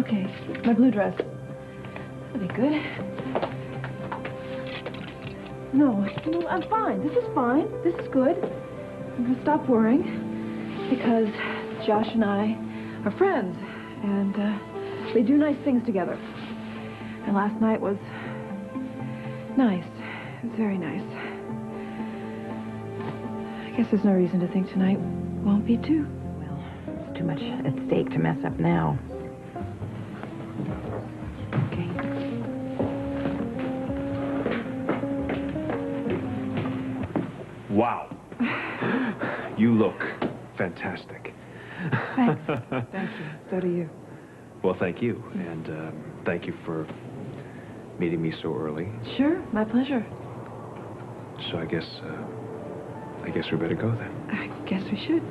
Okay, my blue dress. That'll be good. No, I'm fine. This is fine. This is good. I'm gonna stop worrying because Josh and I are friends, and we do nice things together. And last night was nice. It was very nice. I guess there's no reason to think tonight won't be too. Well, it's too much at stake to mess up now. Okay. Wow. You look fantastic. Thanks. Thank you. So do you. Well, thank you. And thank you for meeting me so early. Sure, my pleasure. So I guess we better go then. I guess we should.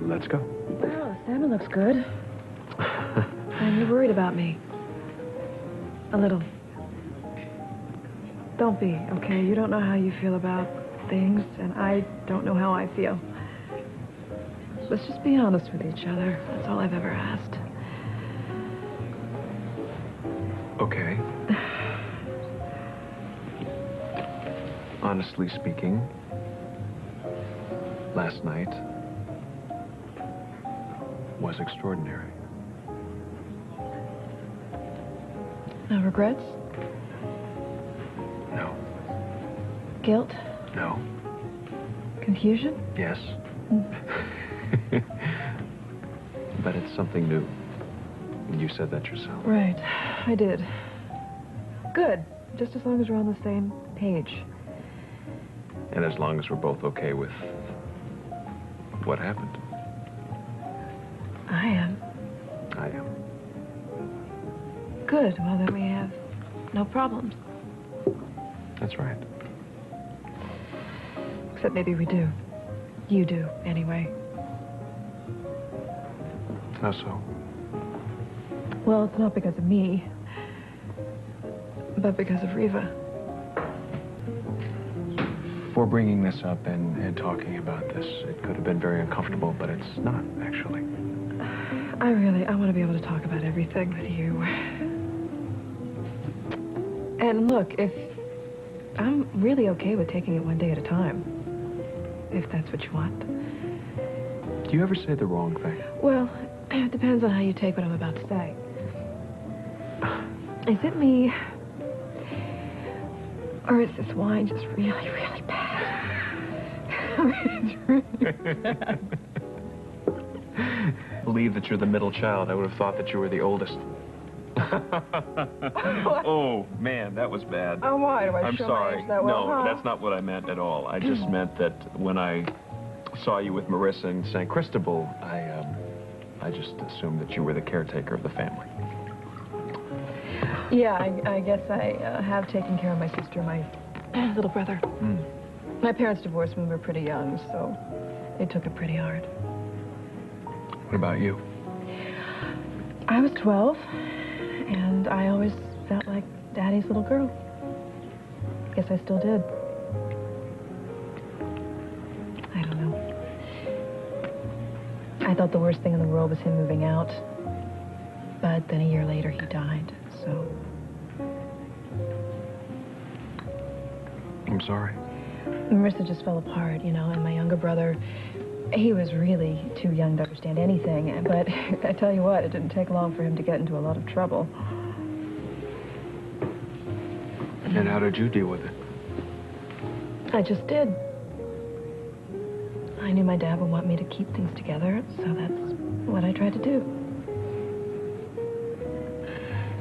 Let's go. Well, the salmon looks good. And you're worried about me. A little. Don't be, okay? You don't know how you feel about things, and I don't know how I feel. Let's just be honest with each other. That's all I've ever asked. Okay. Honestly speaking, last night was extraordinary. No regrets? No. Guilt? No. Confusion? Yes. But it's something new. You said that yourself. Right. I did. Good. Just as long as we're on the same page. And as long as we're both okay with what happened. I am. I am. Good. Well, then we have no problems. That's right. Except maybe we do. You do, anyway. How so? Well, it's not because of me, but because of Reva. For bringing this up and talking about this, it could have been very uncomfortable, but it's not, actually. I want to be able to talk about everything with you. And look, I'm really okay with taking it one day at a time, if that's what you want. Do you ever say the wrong thing? Well, it depends on how you take what I'm about to say. Is it me, or is this wine just really, really bad? It's really bad. Believe that you're the middle child. I would have thought that you were the oldest. Oh, man, that was bad. Oh, why? Do I I'm show sorry. my age that well, No, huh? that's not what I meant at all. I just meant that when I saw you with Marissa in San Cristobal, I just assumed that you were the caretaker of the family. Yeah, I guess I have taken care of my sister, my little brother. Mm. My parents divorced when we were pretty young, so they took it pretty hard. What about you? I was 12, and I always felt like Daddy's little girl. Guess I still did. I don't know. I thought the worst thing in the world was him moving out. But then a year later, he died, so... I'm sorry. Marissa just fell apart, you know, and my younger brother, he was really too young to understand anything. But I tell you what, it didn't take long for him to get into a lot of trouble. And how did you deal with it? I just did. I knew my dad would want me to keep things together, so that's what I tried to do.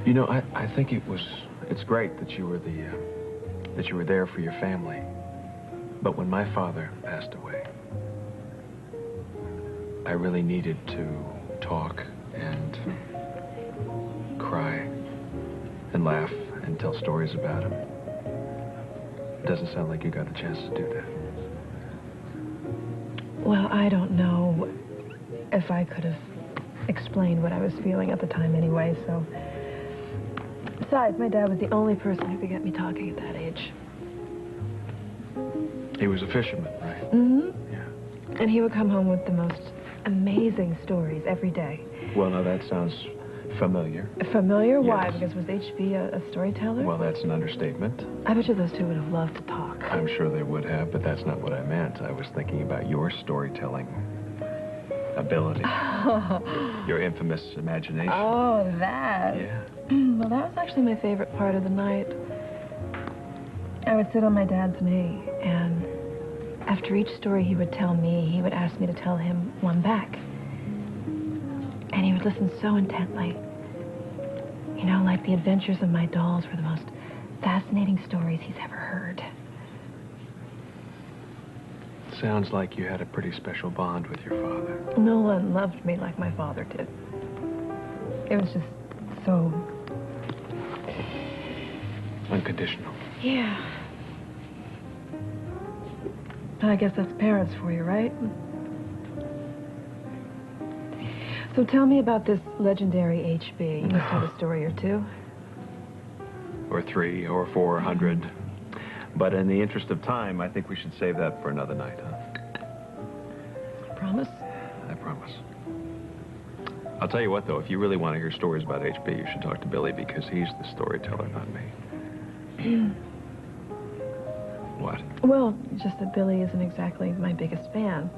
You know, I think it's great that you were that you were there for your family. But when my father passed away, I really needed to talk and cry and laugh and tell stories about him. It doesn't sound like you got the chance to do that. Well, I don't know if I could have explained what I was feeling at the time anyway, so... Besides, my dad was the only person who could get me talking at that age. He was a fisherman, right? Mm-hmm. Yeah. And he would come home with the most amazing stories every day. Well, now that sounds familiar. Familiar? Why? Yes. Because was HB a storyteller? Well, that's an understatement. I bet you those two would have loved to talk. I'm sure they would have, but that's not what I meant. I was thinking about your storytelling ability. Your infamous imagination. Oh, that. Yeah. Well, that was actually my favorite part of the night. I would sit on my dad's knee, and after each story he would tell me, he would ask me to tell him one back. And he would listen so intently. You know, like the adventures of my dolls were the most fascinating stories he's ever heard. Sounds like you had a pretty special bond with your father. No one loved me like my father did. It was just so... Unconditional. Yeah. I guess that's parents for you, right? So tell me about this legendary HB. You must have a story or two. Or 3 or 400. But in the interest of time, I think we should save that for another night, huh? Promise? I promise. I'll tell you what, though, if you really want to hear stories about HB, you should talk to Billy, because he's the storyteller, not me. What? Well, just that Billy isn't exactly my biggest fan.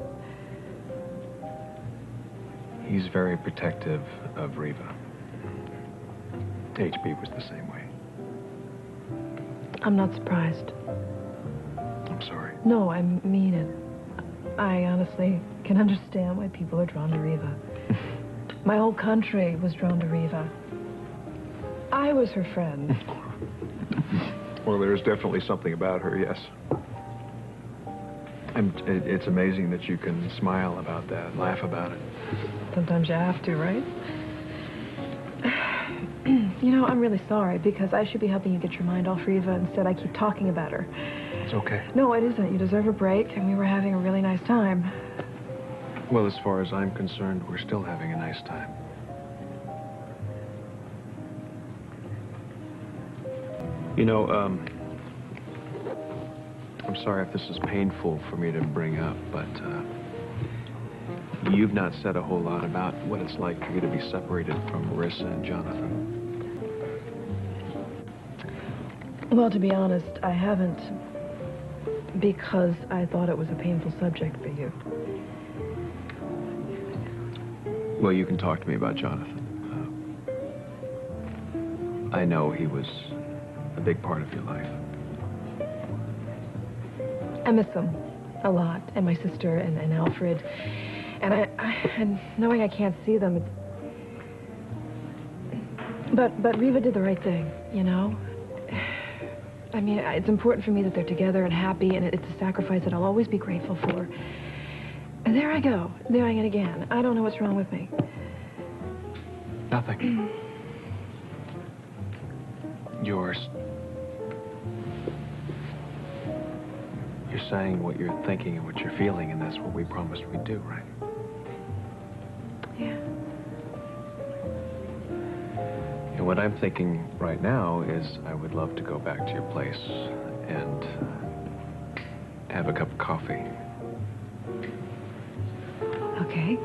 He's very protective of Reva. HB was the same way. I'm not surprised. I'm sorry. No, I mean it. I honestly can understand why people are drawn to Reva. My whole country was drawn to Reva. I was her friend. Well, there's definitely something about her, yes. And it's amazing that you can smile about that and laugh about it. Sometimes you have to, right? You know, I'm really sorry, because I should be helping you get your mind off Reva. Instead, I keep talking about her. It's okay. No, it isn't. You deserve a break, and we were having a really nice time. Well, as far as I'm concerned, we're still having a nice time. You know, I'm sorry if this is painful for me to bring up, but you've not said a whole lot about what it's like for you to be separated from Marissa and Jonathan. Well, to be honest, I haven't, because I thought it was a painful subject for you. Well, you can talk to me about Jonathan. I know he was a big part of your life. I miss them a lot, and my sister and Alfred. And and knowing I can't see them, but Reva did the right thing, you know? I mean, it's important for me that they're together and happy, and it's a sacrifice that I'll always be grateful for. And there I go, doing it again. I don't know what's wrong with me. Nothing. You're saying what you're thinking and what you're feeling, and that's what we promised we'd do, right? Yeah. And what I'm thinking right now is I would love to go back to your place and have a cup of coffee. Okay.